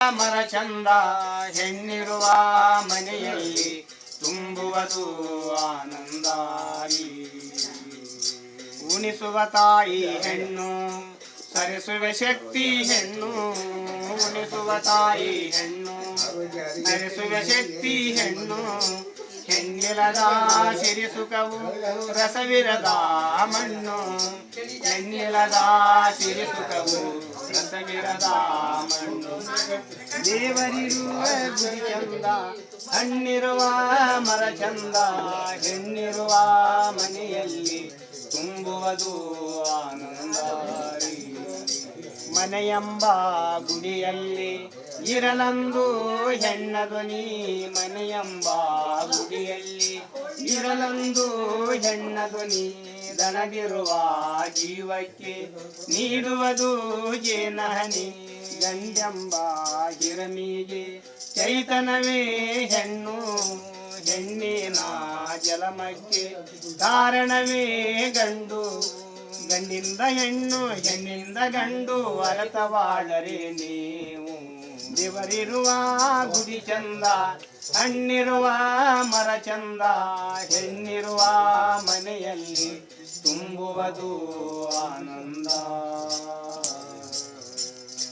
ಮರ ಚಂದ ಹೆಣ್ಣಿರುವ ಮನೆಯಲ್ಲಿ ತುಂಬುವುದು ಆನಂದಾರಿ. ಉಣಿಸುವ ತಾಯಿ ಹೆಣ್ಣು ಸರಿಸುವ ಶಕ್ತಿ ಹೆಣ್ಣು. ಉಣಿಸುವ ತಾಯಿ ಹೆಣ್ಣು ಸರಿಸುವ ಶಕ್ತಿ ಹೆಣ್ಣು. ಹೆಣ್ಣಿಲದ ಸಿರಿ ಸುಖವು ರಸವಿರದ ಮಣ್ಣು. ಹೆಣ್ಣಿಲದ ಸಿರಿ ಸುಖವು ರಸವಿರದ ಮಣ್ಣು. ದೇವರಿರುವ ಗುಡಿ ಚಂದ ಹಣ್ಣಿರುವ ಮರ ಚಂದ. ಹೆಣ್ಣಿರುವ ಮನೆಯಲ್ಲಿ ತುಂಬುವುದು ಆನಂದಾರಿ. ಮನೆಯೆಂಬ ಗುಡಿಯಲ್ಲಿ ಇರಲಂದು ಹೆಣ್ಣ ಧ್ವನಿ. ಮನೆಯೆಂಬ ಗುಡಿಯಲ್ಲಿ ಇರಲಂದು ಹೆಣ್ಣ ಧ್ವನಿ. ದನದಿರುವ ಜೀವಕ್ಕೆ ನೀಡುವುದು ಜೇನಹನಿ. ಗಂಡೆಂಬ ಹಿರಮಿಗೆ ಚೈತನವೇ ಹೆಣ್ಣು. ಹೆಣ್ಣಿನ ಜಲಮಕ್ಕೆ ಕಾರಣವೇ ಗಂಡು. ಗಂಡಿಂದ ಹೆಣ್ಣು ಹೆಣ್ಣಿಂದ ಗಂಡು ಅರತವಾಡರೆ ನೀವು. ದೇವರಿರುವ ಗುಡಿ ಚಂದ ಹಣ್ಣಿರುವ ಮರ ಚಂದ. ಹೆಣ್ಣಿರುವ ಮನೆಯಲ್ಲಿ ತುಂಬುವುದು ಆನಂದ.